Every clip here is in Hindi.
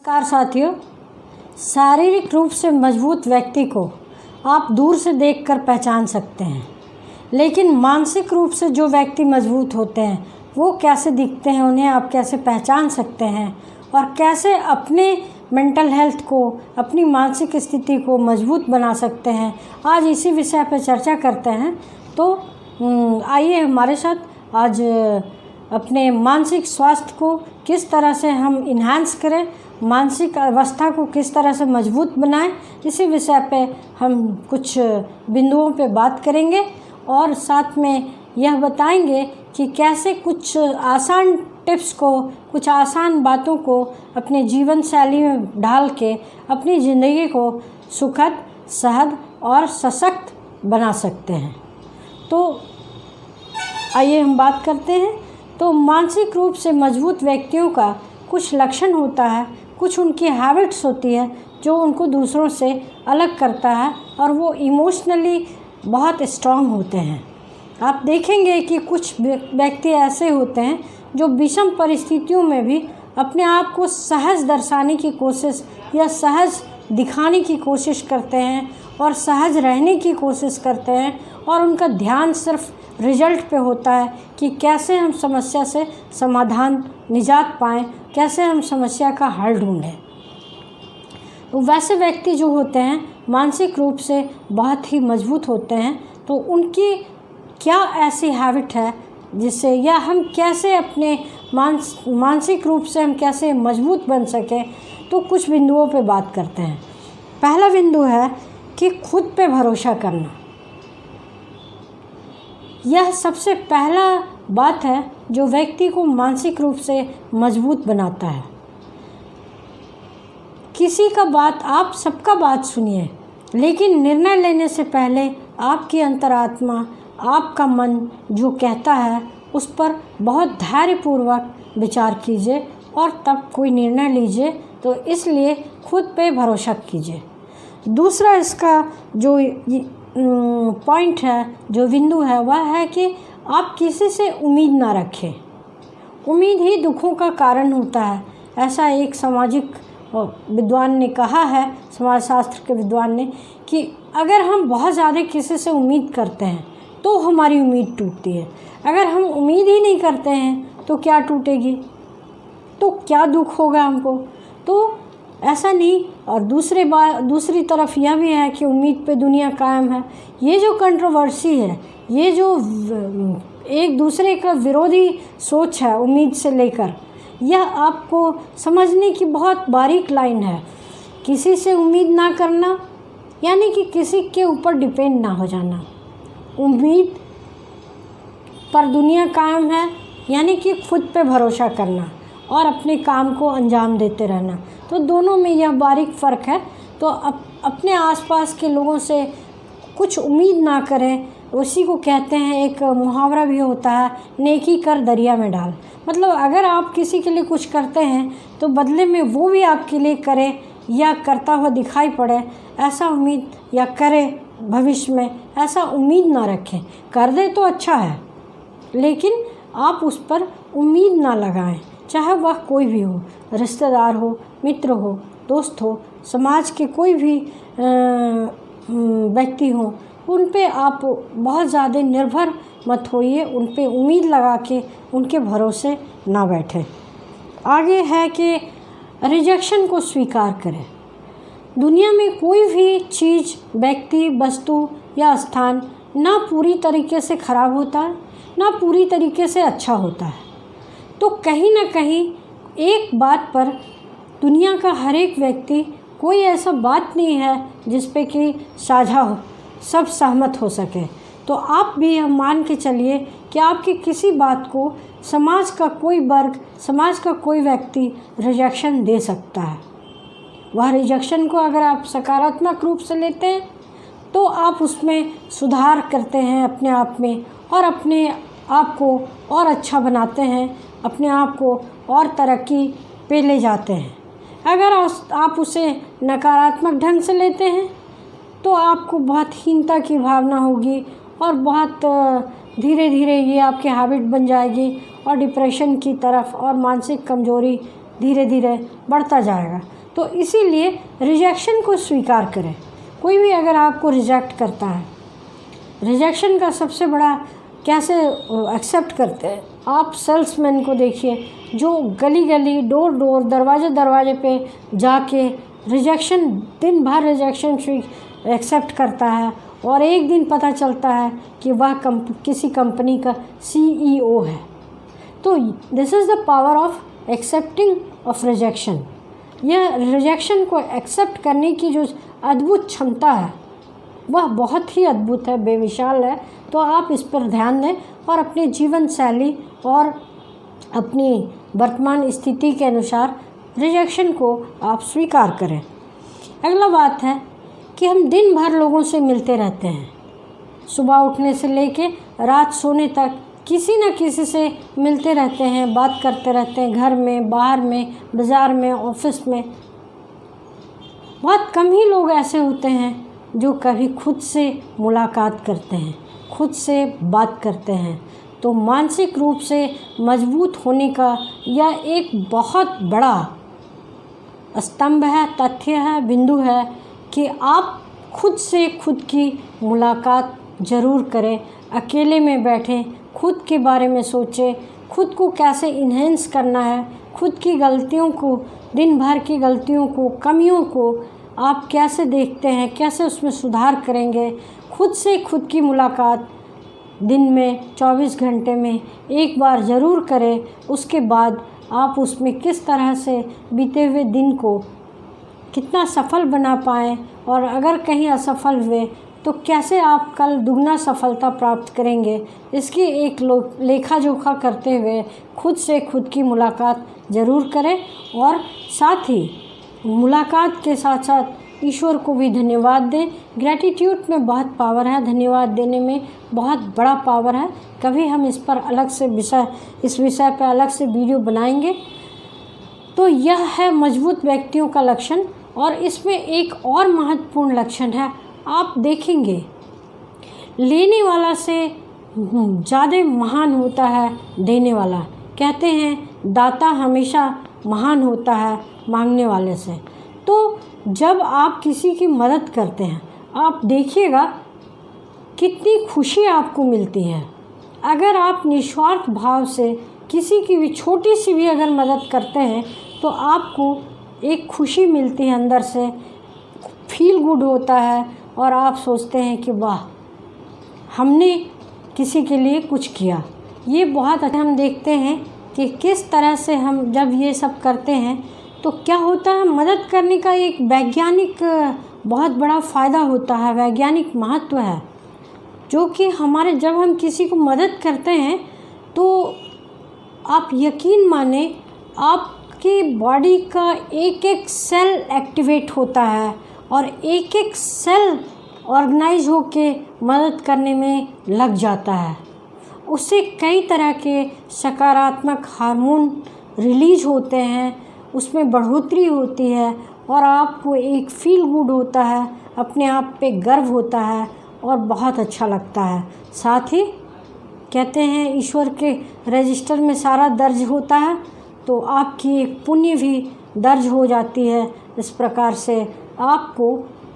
नमस्कार साथियों। शारीरिक रूप से मजबूत व्यक्ति को आप दूर से देखकर पहचान सकते हैं, लेकिन मानसिक रूप से जो व्यक्ति मजबूत होते हैं वो कैसे दिखते हैं, उन्हें आप कैसे पहचान सकते हैं और कैसे अपने मेंटल हेल्थ को, अपनी मानसिक स्थिति को मजबूत बना सकते हैं, आज इसी विषय पर चर्चा करते हैं। तो आइए हमारे साथ आज अपने मानसिक स्वास्थ्य को किस तरह से हम इन्हांस करें, मानसिक अवस्था को किस तरह से मजबूत बनाएं, इसी विषय पे हम कुछ बिंदुओं पे बात करेंगे और साथ में यह बताएंगे कि कैसे कुछ आसान टिप्स को, कुछ आसान बातों को अपने जीवन शैली में ढाल के अपनी ज़िंदगी को सुखद, सहज और सशक्त बना सकते हैं। तो आइए हम बात करते हैं। तो मानसिक रूप से मजबूत व्यक्तियों का कुछ लक्षण होता है, कुछ उनकी हैबिट्स होती है जो उनको दूसरों से अलग करता है और वो इमोशनली बहुत स्ट्रांग होते हैं। आप देखेंगे कि कुछ व्यक्ति ऐसे होते हैं जो विषम परिस्थितियों में भी अपने आप को सहज दर्शाने की कोशिश या सहज दिखाने की कोशिश करते हैं और सहज रहने की कोशिश करते हैं और उनका ध्यान सिर्फ रिजल्ट पे होता है कि कैसे हम समस्या से समाधान, निजात पाएँ, कैसे हम समस्या का हल ढूंढें। तो वैसे व्यक्ति जो होते हैं मानसिक रूप से बहुत ही मजबूत होते हैं, तो उनकी क्या ऐसी हैबिट है जिससे, या हम कैसे अपने मानसिक रूप से हम कैसे मजबूत बन सकें, तो कुछ बिंदुओं पे बात करते हैं। पहला बिंदु है कि खुद पे भरोसा करना। यह सबसे पहला बात है जो व्यक्ति को मानसिक रूप से मजबूत बनाता है। किसी का बात, आप सबका बात सुनिए, लेकिन निर्णय लेने से पहले आपकी अंतरात्मा, आपका मन जो कहता है उस पर बहुत धैर्यपूर्वक विचार कीजिए और तब कोई निर्णय लीजिए। तो इसलिए खुद पे भरोसा कीजिए। दूसरा इसका जो पॉइंट है, जो बिंदु है, वह है कि आप किसी से उम्मीद ना रखें। उम्मीद ही दुखों का कारण होता है, ऐसा एक सामाजिक विद्वान ने कहा है, समाजशास्त्र के विद्वान ने, कि अगर हम बहुत ज़्यादा किसी से उम्मीद करते हैं तो हमारी उम्मीद टूटती है। अगर हम उम्मीद ही नहीं करते हैं तो क्या टूटेगी, तो क्या दुख होगा हमको। तो ऐसा नहीं। और दूसरी तरफ यह भी है कि उम्मीद पे दुनिया कायम है। ये जो कंट्रोवर्सी है, ये जो एक दूसरे का विरोधी सोच है उम्मीद से लेकर, यह आपको समझने की बहुत बारीक लाइन है। किसी से उम्मीद ना करना यानी कि किसी के ऊपर डिपेंड ना हो जाना। उम्मीद पर दुनिया कायम है यानी कि खुद पे भरोसा करना और अपने काम को अंजाम देते रहना। तो दोनों में यह बारीक फ़र्क है। तो अपने आसपास के लोगों से कुछ उम्मीद ना करें। उसी को कहते हैं, एक मुहावरा भी होता है, नेकी कर दरिया में डाल। मतलब अगर आप किसी के लिए कुछ करते हैं तो बदले में वो भी आपके लिए करे या करता हुआ दिखाई पड़े, ऐसा उम्मीद, या करे भविष्य में, ऐसा उम्मीद ना रखें। कर दे तो अच्छा है, लेकिन आप उस पर उम्मीद ना लगाएं, चाहे वह कोई भी हो, रिश्तेदार हो, मित्र हो, दोस्त हो, समाज के कोई भी व्यक्ति हो, उन पे आप बहुत ज़्यादा निर्भर मत होइए। उन पे उम्मीद लगा के उनके भरोसे ना बैठे। आगे है कि रिजेक्शन को स्वीकार करें। दुनिया में कोई भी चीज़, व्यक्ति, वस्तु या स्थान ना पूरी तरीके से ख़राब होता है, ना पूरी तरीके से अच्छा होता है। तो कहीं ना कहीं एक बात पर दुनिया का हर एक व्यक्ति, कोई ऐसा बात नहीं है जिस पे कि साझा हो, सब सहमत हो सके। तो आप भी हम मान के चलिए कि आपकी किसी बात को समाज का कोई वर्ग, समाज का कोई व्यक्ति रिजेक्शन दे सकता है। वह रिजेक्शन को अगर आप सकारात्मक रूप से लेते हैं तो आप उसमें सुधार करते हैं अपने आप में और अपने आप को और अच्छा बनाते हैं, अपने आप को और तरक्की पे ले जाते हैं। अगर आप उसे नकारात्मक ढंग से लेते हैं तो आपको बहुत हीनता की भावना होगी और बहुत धीरे धीरे ये आपकी हैबिट बन जाएगी और डिप्रेशन की तरफ और मानसिक कमजोरी धीरे धीरे बढ़ता जाएगा। तो इसीलिए रिजेक्शन को स्वीकार करें। कोई भी अगर आपको रिजेक्ट करता है, रिजेक्शन का सबसे बड़ा कैसे एक्सेप्ट करते हैं, आप सेल्समैन को देखिए जो गली गली, डोर डोर, दरवाजे दरवाजे पे जाके रिजेक्शन, दिन भर रिजेक्शन एक्सेप्ट करता है और एक दिन पता चलता है कि वह किसी कंपनी का CEO है। तो this is the power of accepting of rejection. यह रिजेक्शन को एक्सेप्ट करने की जो अद्भुत क्षमता है वह बहुत ही अद्भुत है, बेमिसाल है। तो आप इस पर ध्यान दें और अपनी जीवन शैली और अपनी वर्तमान स्थिति के अनुसार रिजेक्शन को आप स्वीकार करें। अगला बात है कि हम दिन भर लोगों से मिलते रहते हैं। सुबह उठने से लेके रात सोने तक किसी न किसी से मिलते रहते हैं, बात करते रहते हैं, घर में, बाहर में, बाज़ार में, ऑफिस में। बहुत कम ही लोग ऐसे होते हैं जो कभी खुद से मुलाकात करते हैं, खुद से बात करते हैं। तो मानसिक रूप से मजबूत होने का यह एक बहुत बड़ा स्तंभ है, तथ्य है, बिंदु है कि आप खुद से खुद की मुलाकात ज़रूर करें। अकेले में बैठें, खुद के बारे में सोचें, खुद को कैसे इन्हेंस करना है, खुद की गलतियों को, दिन भर की गलतियों को, कमियों को आप कैसे देखते हैं, कैसे उसमें सुधार करेंगे। खुद से खुद की मुलाकात दिन में 24 घंटे में एक बार ज़रूर करें। उसके बाद आप उसमें किस तरह से बीते हुए दिन को कितना सफल बना पाएँ और अगर कहीं असफल हुए तो कैसे आप कल दुगना सफलता प्राप्त करेंगे, इसकी एक लेखा जोखा करते हुए खुद से खुद की मुलाकात ज़रूर करें। और साथ ही मुलाकात के साथ साथ ईश्वर को भी धन्यवाद दें। ग्रैटिट्यूड में बहुत पावर है, धन्यवाद देने में बहुत बड़ा पावर है। कभी हम इस पर अलग से इस विषय पर अलग से वीडियो बनाएंगे। तो यह है मजबूत व्यक्तियों का लक्षण। और इसमें एक और महत्वपूर्ण लक्षण है, आप देखेंगे लेने वाला से ज़्यादा महान होता है देने वाला। कहते हैं दाता हमेशा महान होता है मांगने वाले से। तो जब आप किसी की मदद करते हैं, आप देखिएगा कितनी खुशी आपको मिलती है। अगर आप निस्वार्थ भाव से किसी की भी छोटी सी भी अगर मदद करते हैं तो आपको एक खुशी मिलती है, अंदर से फील गुड होता है और आप सोचते हैं कि वाह, हमने किसी के लिए कुछ किया। ये बहुत अच्छा हम देखते हैं कि किस तरह से हम जब ये सब करते हैं तो क्या होता है, मदद करने का एक वैज्ञानिक बहुत बड़ा फ़ायदा होता है, वैज्ञानिक महत्व है जो कि हमारे, जब हम किसी को मदद करते हैं तो आप यकीन माने आपकी बॉडी का एक एक सेल एक्टिवेट होता है और एक एक सेल ऑर्गेनाइज होके मदद करने में लग जाता है। उससे कई तरह के सकारात्मक हार्मोन रिलीज होते हैं, उसमें बढ़ोतरी होती है और आपको एक फील गुड होता है, अपने आप पे गर्व होता है और बहुत अच्छा लगता है। साथ ही कहते हैं ईश्वर के रजिस्टर में सारा दर्ज होता है, तो आपकी एक पुण्य भी दर्ज हो जाती है। इस प्रकार से आपको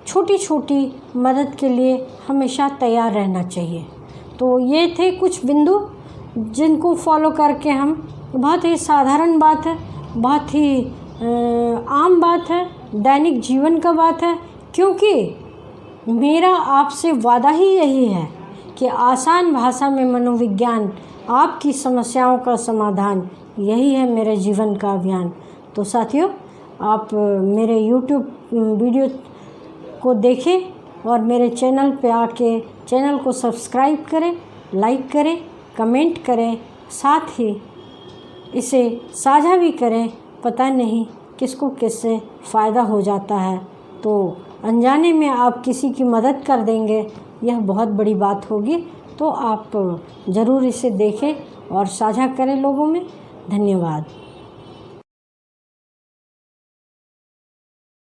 छोटी छोटी मदद के लिए हमेशा तैयार रहना चाहिए। तो ये थे कुछ बिंदु जिनको फॉलो करके हम, बहुत ही साधारण बात है, बहुत ही आम बात है, दैनिक जीवन का बात है, क्योंकि मेरा आपसे वादा ही यही है कि आसान भाषा में मनोविज्ञान, आपकी समस्याओं का समाधान, यही है मेरे जीवन का अभियान। तो साथियों, आप मेरे YouTube वीडियो को देखें और मेरे चैनल पे आके चैनल को सब्सक्राइब करें, लाइक करें, कमेंट करें, साथ ही इसे साझा भी करें। पता नहीं किसको किससे फ़ायदा हो जाता है, तो अनजाने में आप किसी की मदद कर देंगे, यह बहुत बड़ी बात होगी। तो आप ज़रूर इसे देखें और साझा करें लोगों में। धन्यवाद।